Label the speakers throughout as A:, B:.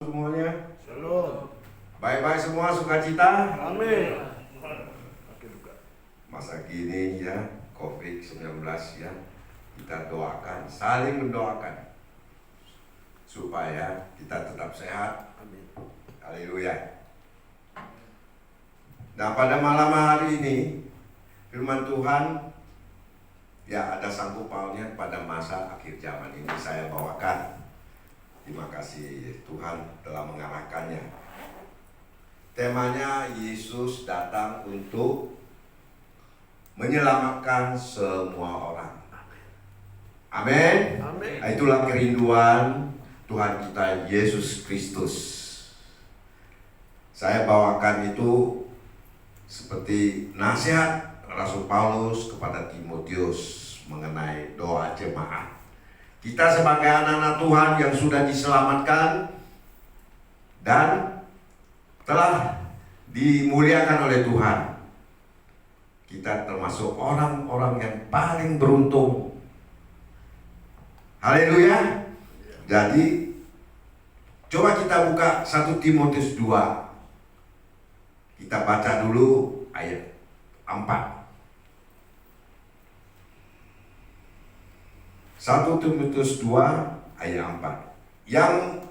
A: Semuanya
B: Shalom.
A: baik-baik semua, sukacita.
B: Amin.
A: Masa kini ya, COVID-19 ya, kita doakan, saling mendoakan supaya kita tetap sehat.
B: Amin.
A: Haleluya. Nah, pada malam hari ini firman Tuhan ya ada sangkut pautnya pada masa akhir zaman ini saya bawakan. Terima kasih Tuhan telah mengarahkannya. Temanya Yesus datang untuk menyelamatkan semua orang. Amin.
B: Amin.
A: Nah, itulah kerinduan Tuhan kita Yesus Kristus. Saya bawakan itu seperti nasihat Rasul Paulus kepada Timotius mengenai doa jemaat. Kita sebagai anak-anak Tuhan yang sudah diselamatkan dan telah dimuliakan oleh Tuhan, kita termasuk orang-orang yang paling beruntung. Haleluya. Jadi coba kita buka 1 Timotius 2. Kita baca dulu ayat 4. 1 Timotius 2 ayat 4. Yang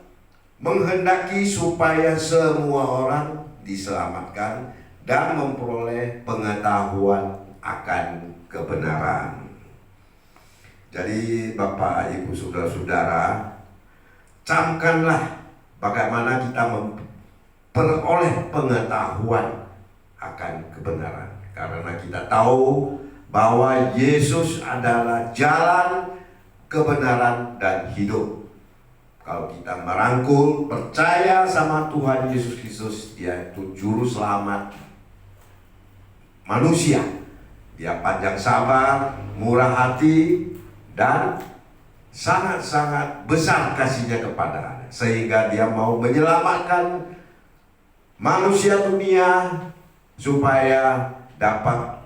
A: menghendaki supaya semua orang diselamatkan dan memperoleh pengetahuan akan kebenaran. Jadi Bapak, Ibu, Saudara-saudara, camkanlah bagaimana kita memperoleh pengetahuan akan kebenaran. Karena kita tahu bahwa Yesus adalah jalan, kebenaran, dan hidup. Kalau kita merangkul, percaya sama Tuhan Yesus Kristus, Dia itu juru selamat manusia. Dia panjang sabar, murah hati, dan sangat-sangat besar kasihnya kepada Anda, sehingga Dia mau menyelamatkan manusia dunia supaya dapat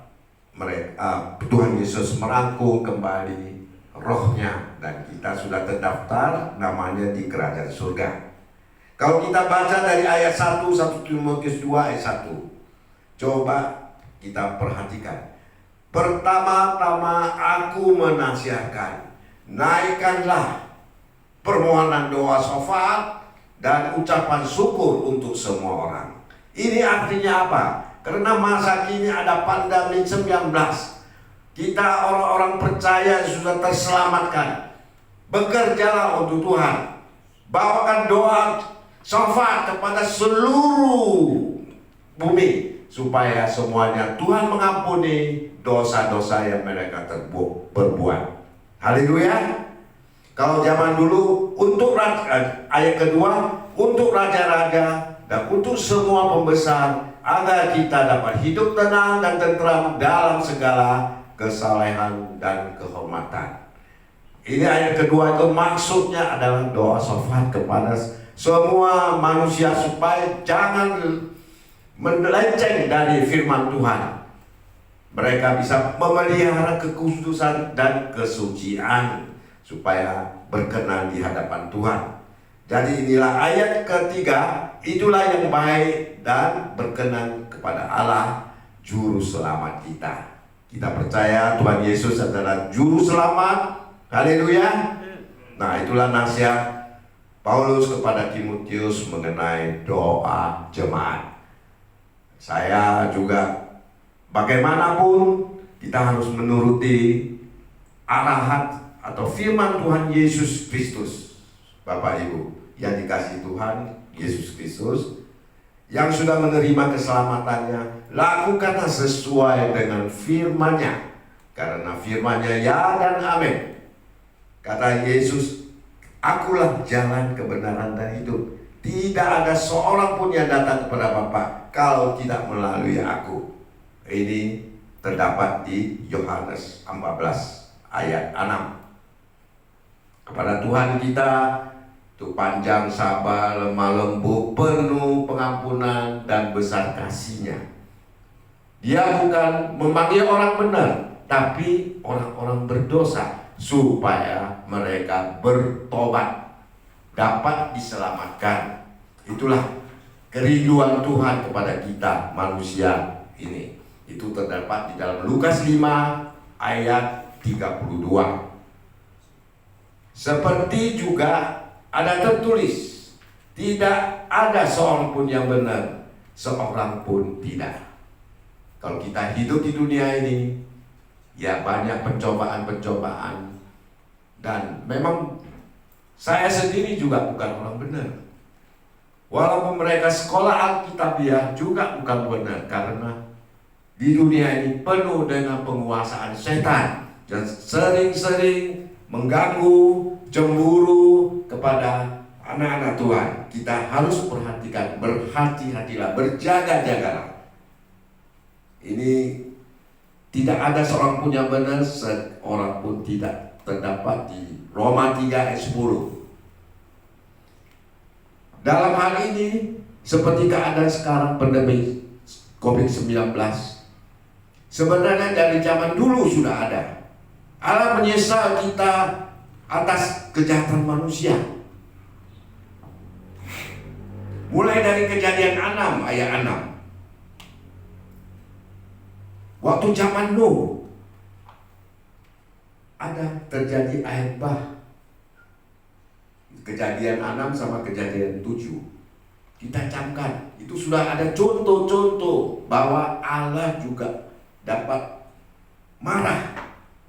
A: Tuhan Yesus merangkul kembali rohnya, dan kita sudah terdaftar namanya di kerajaan surga. Kalau kita baca dari ayat 1 Timotius 2 ayat 1, coba kita perhatikan. Pertama-tama aku menasihatkan, naikkanlah permohonan doa syafaat dan ucapan syukur untuk semua orang. Ini artinya apa? Karena masa kini ada pandemi 19. Kita orang-orang percaya sudah terselamatkan. Bekerjalah untuk Tuhan. Bawakan doa syafaat kepada seluruh bumi supaya semuanya Tuhan mengampuni dosa-dosa yang mereka perbuat. Haleluya. Kalau zaman dulu untuk ayat kedua, untuk raja-raja dan untuk semua pembesar, agar kita dapat hidup tenang dan tentram dalam segala kesalehan dan kehormatan. Ini ayat kedua itu maksudnya adalah doa syafaat kepada semua manusia supaya jangan melenceng dari firman Tuhan. Mereka bisa memelihara kekudusan dan kesucian supaya berkenan di hadapan Tuhan. Jadi inilah ayat ketiga, itulah yang baik dan berkenan kepada Allah juru selamat kita. Kita percaya Tuhan Yesus adalah juru selamat. Haleluya. Nah, itulah nasihat Paulus kepada Timotius mengenai doa jemaat. Saya juga bagaimanapun kita harus menuruti arahan atau firman Tuhan Yesus Kristus. Bapak Ibu yang dikasihi Tuhan Yesus Kristus, yang sudah menerima keselamatannya, lakukanlah sesuai dengan firman-Nya, karena firman-Nya ya dan amin. Kata Yesus, akulah jalan, kebenaran, dan hidup. Tidak ada seorang pun yang datang kepada Bapa kalau tidak melalui aku. Ini terdapat di Yohanes 14 ayat 6. Kepada Tuhan kita itu panjang sabar, lemah lembut, penuh pengampunan dan besar kasih-Nya. Dia bukan memanggil orang benar, tapi orang-orang berdosa supaya mereka bertobat, dapat diselamatkan. Itulah kerinduan Tuhan kepada kita manusia ini. Itu terdapat di dalam Lukas 5 ayat 32. Seperti juga ada tertulis, tidak ada seorang pun yang benar, seorang pun tidak. Kalau kita hidup di dunia ini, ya banyak pencobaan-pencobaan. Dan memang saya sendiri juga bukan orang benar. Walaupun mereka sekolah Alkitabiah juga bukan benar, karena di dunia ini penuh dengan penguasaan setan dan sering-sering mengganggu, cemburu kepada anak-anak Tuhan. Kita harus perhatikan, berhati-hatilah, berjaga-jagalah. Ini tidak ada seorang pun yang benar, seorang pun tidak, terdapat di Roma 3 ayat 10. Dalam hal ini, seperti keadaan sekarang pandemi COVID-19, sebenarnya dari zaman dulu sudah ada. Allah menyesal kita atas kejahatan manusia. Mulai dari Kejadian 6 ayat 6. Waktu zaman Nuh ada terjadi air bah. Kejadian 6 sama Kejadian 7. Kita camkan, itu sudah ada contoh-contoh bahwa Allah juga dapat marah,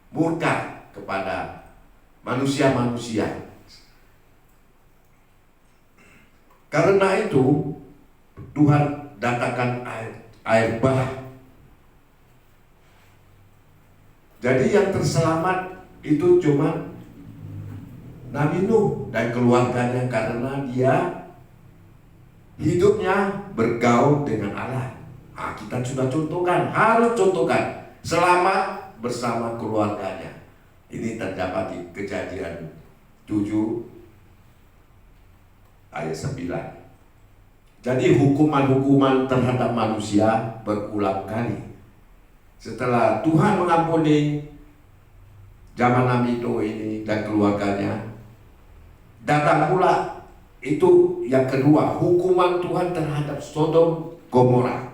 A: murka kepada manusia-manusia. Karena itu Tuhan datangkan air bah. Jadi yang terselamat itu cuma Nabi Nuh dan keluarganya, karena dia hidupnya bergaul dengan Allah. Kita sudah contohkan, harus contohkan, selamat bersama keluarganya. Ini terdapat di Kejadian 7 ayat 9. Jadi hukuman-hukuman terhadap manusia berulang kali. Setelah Tuhan mengampuni zaman Nabi Nuh ini dan keluarganya, datang pula itu yang kedua, hukuman Tuhan terhadap Sodom Gomora.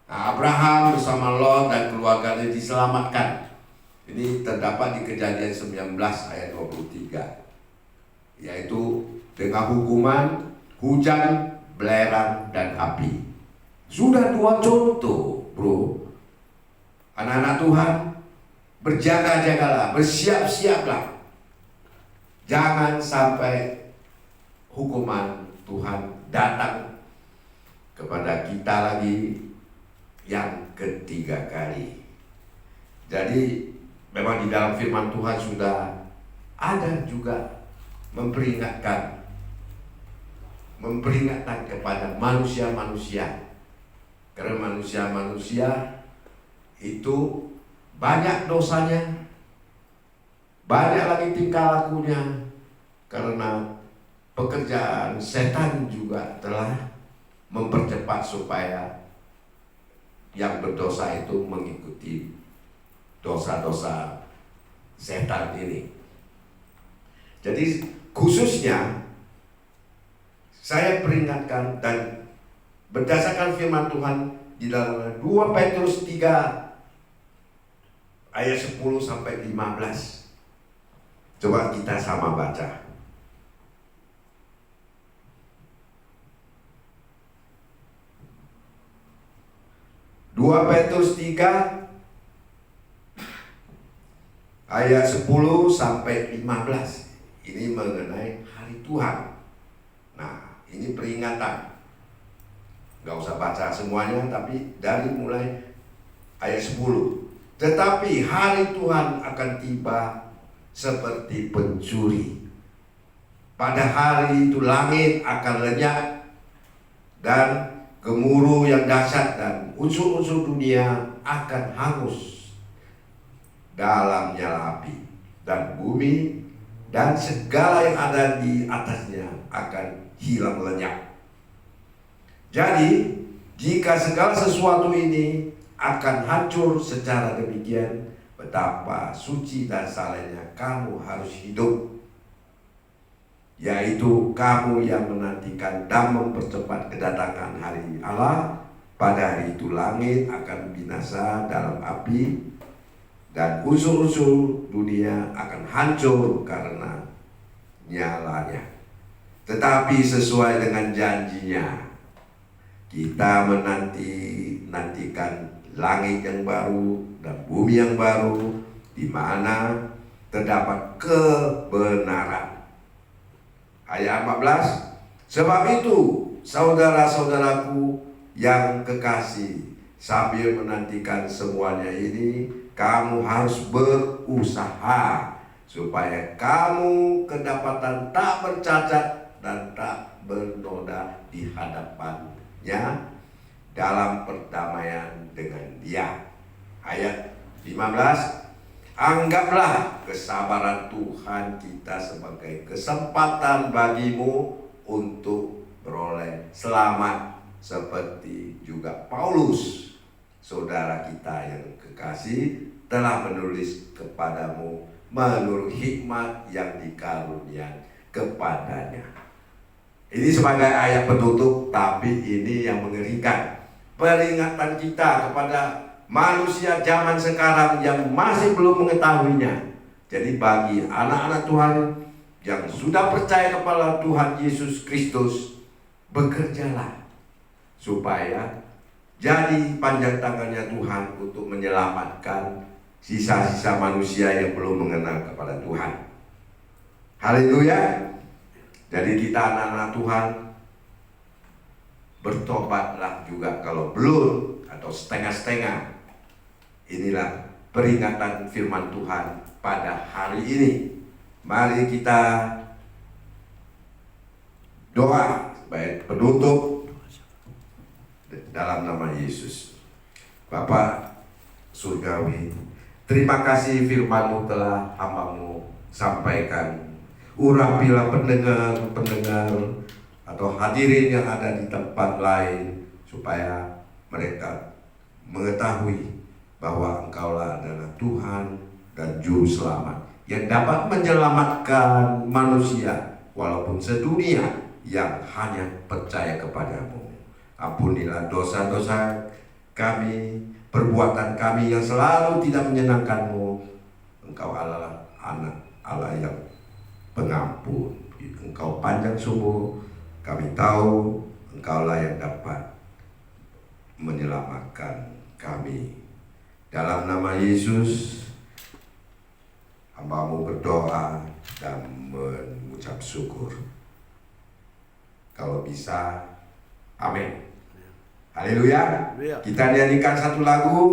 A: Abraham bersama Lot dan keluarganya diselamatkan. Ini terdapat di Kejadian 19 ayat 23. Yaitu dengan hukuman hujan, belerang, dan api. Sudah dua contoh, bro. Anak-anak Tuhan, berjaga-jagalah, bersiap-siaplah. Jangan sampai hukuman Tuhan datang kepada kita lagi yang ketiga kali. Jadi memang di dalam firman Tuhan sudah ada juga memperingatkan kepada manusia-manusia. Karena manusia-manusia itu banyak dosanya, banyak lagi tingkah lakunya, karena pekerjaan setan juga telah mempercepat supaya yang berdosa itu mengikuti dosa-dosa setan ini. Jadi khususnya saya peringatkan, dan berdasarkan firman Tuhan di dalam 2 Petrus 3 ayat 10 sampai 15. Coba kita sama baca. 2 Petrus 3 ayat 10 sampai 15. Ini mengenai hari Tuhan. Nah, ini peringatan. Gak usah baca semuanya, tapi dari mulai ayat 10. Tetapi hari Tuhan akan tiba seperti pencuri. Pada hari itu langit akan lenyap, dan gemuruh yang dahsyat dan unsur-unsur dunia akan hangus dalam nyala api, dan bumi dan segala yang ada di atasnya akan hilang lenyap. Jadi jika segala sesuatu ini akan hancur secara demikian, betapa suci dan salehnya kamu harus hidup. yaitu kamu yang menantikan dan mempercepat kedatangan hari Allah. Pada hari itu langit akan binasa dalam api, dan unsur-unsur dunia akan hancur karena nyalanya. Tetapi sesuai dengan janjinya, kita menantikan langit yang baru dan bumi yang baru, di mana terdapat kebenaran. Ayat 14, sebab itu saudara-saudaraku yang kekasih, sambil menantikan semuanya ini, kamu harus berusaha supaya kamu kedapatan tak bercacat dan tak bernoda di hadapannya dalam perdamaian dengan Dia. Ayat 15, anggaplah kesabaran Tuhan kita sebagai kesempatan bagimu untuk beroleh selamat, seperti juga Paulus, saudara kita yang kekasih, telah menulis kepadamu menurut hikmat yang dikaruniakan kepadanya. Ini sebagai ayat penutup, tapi ini yang mengerikan. Peringatan kita kepada manusia zaman sekarang yang masih belum mengetahuinya. Jadi bagi anak-anak Tuhan yang sudah percaya kepada Tuhan Yesus Kristus, bekerjalah supaya jadi panjang tangannya Tuhan untuk menyelamatkan sisa-sisa manusia yang belum mengenal kepada Tuhan. Haleluya. Jadi kita anak-anak Tuhan, bertobatlah juga kalau belum, atau setengah-setengah. Inilah peringatan firman Tuhan pada hari ini. Mari kita doa sebagai penutup dalam nama Yesus. Bapa surgawi, terima kasih firman-Mu telah hamba-Mu sampaikan. Urapilah pendengar-pendengar atau hadirin yang ada di tempat lain, supaya mereka mengetahui bahwa Engkaulah adalah Tuhan dan Juru Selamat yang dapat menyelamatkan manusia walaupun sedunia yang hanya percaya kepadamu. Ampunilah dosa-dosa kami, perbuatan kami yang selalu tidak menyenangkan-Mu. Engkau adalah anak Allah yang pengampun. Engkau panjang umur, kami tahu Engkaulah yang dapat menyelamatkan kami. Dalam nama Yesus, hamba-Mu berdoa dan mengucap syukur. Kalau bisa, amin. Haleluya. Kita nyanyikan satu lagu.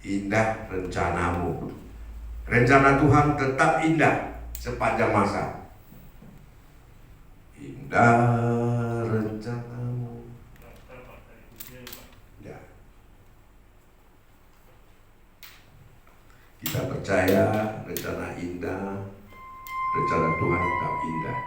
A: Indah rencana-Mu. Rencana Tuhan tetap indah sepanjang masa. Indah rencana-Mu. Ya. Kita percaya rencana indah, rencana Tuhan tetap indah.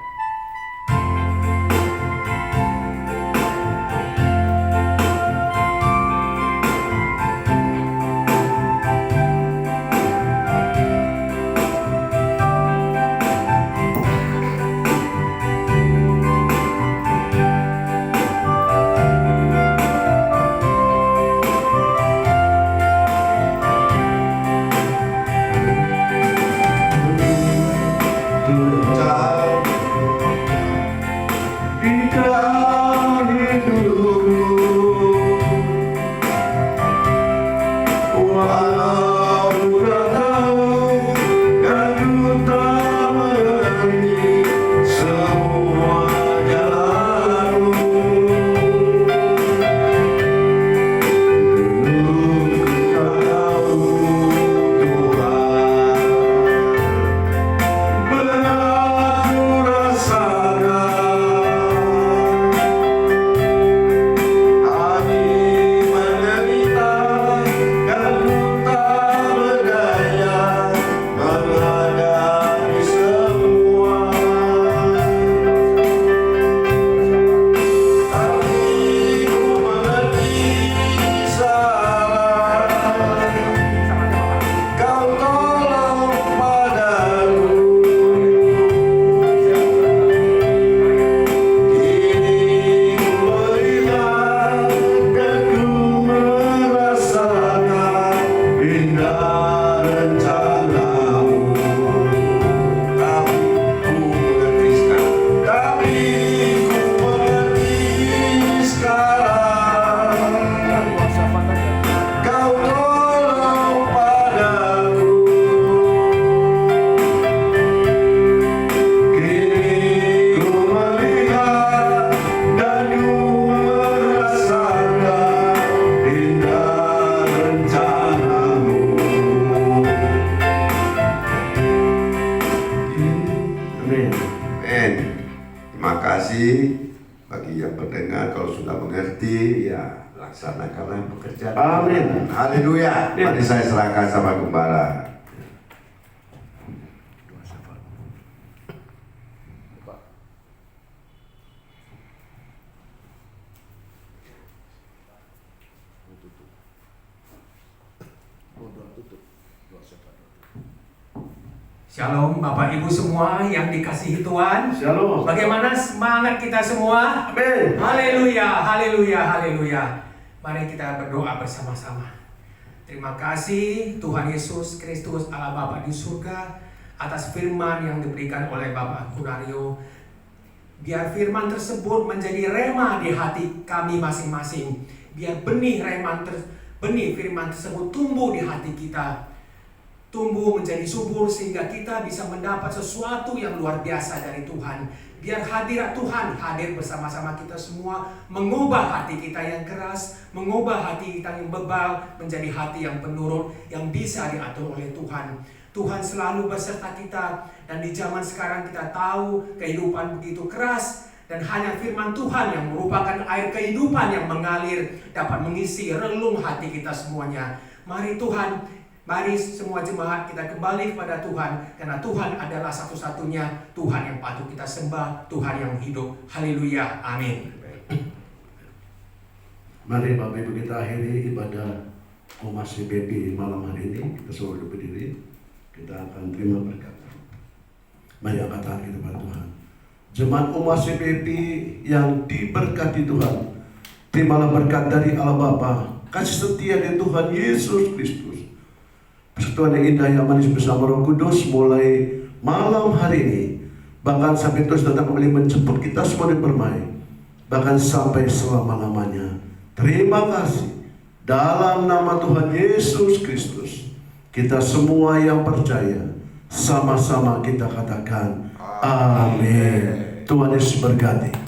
A: kasih. Bagi yang pendengar, kalau sudah mengerti, ya laksanakanlah pekerjaan.
B: Amin.
A: Haleluya. Mari saya serahkan sama gembala.
C: Shalom Bapak Ibu semua yang dikasihi Tuhan.
B: Shalom.
C: Bagaimana semangat kita semua?
B: Amin.
C: Haleluya, haleluya, haleluya. Mari kita berdoa bersama-sama. Terima kasih Tuhan Yesus Kristus Allah Bapa di surga atas firman yang diberikan oleh Bapak Kunario. Biar firman tersebut menjadi rema di hati kami masing-masing. Biar benih firman tersebut tumbuh di hati kita. Tumbuh menjadi subur sehingga kita bisa mendapat sesuatu yang luar biasa dari Tuhan. Biar hadirat Tuhan hadir bersama-sama kita semua, mengubah hati kita yang keras, mengubah hati kita yang bebal menjadi hati yang penurut, yang bisa diatur oleh Tuhan. Tuhan selalu beserta kita, dan di zaman sekarang kita tahu kehidupan begitu keras, dan hanya firman Tuhan yang merupakan air kehidupan yang mengalir dapat mengisi relung hati kita semuanya. Mari Tuhan, mari semua jemaat kita kembali kepada Tuhan, karena Tuhan adalah satu-satunya Tuhan yang patut kita sembah, Tuhan yang hidup. Haleluya, amin.
B: Mari Bapak Ibu kita akhiri ibadah Umas CPP malam hari ini. Kita semua duduk berdiri. Kita akan terima berkat. Mari angkat tangan kita kepada Tuhan. Jemaat Umas CPP yang diberkati Tuhan, terimalah berkat dari Allah Bapa, kasih setia dari Tuhan Yesus Kristus, persekutuan yang indah yang manis bersama Roh Kudus mulai malam hari ini, bahkan sampai terus datang kembali menjemput kita semua di permai, bahkan sampai selama-lamanya. Terima kasih. Dalam nama Tuhan Yesus Kristus, kita semua yang percaya sama-sama kita katakan amin. Tuhan Yesus berkati.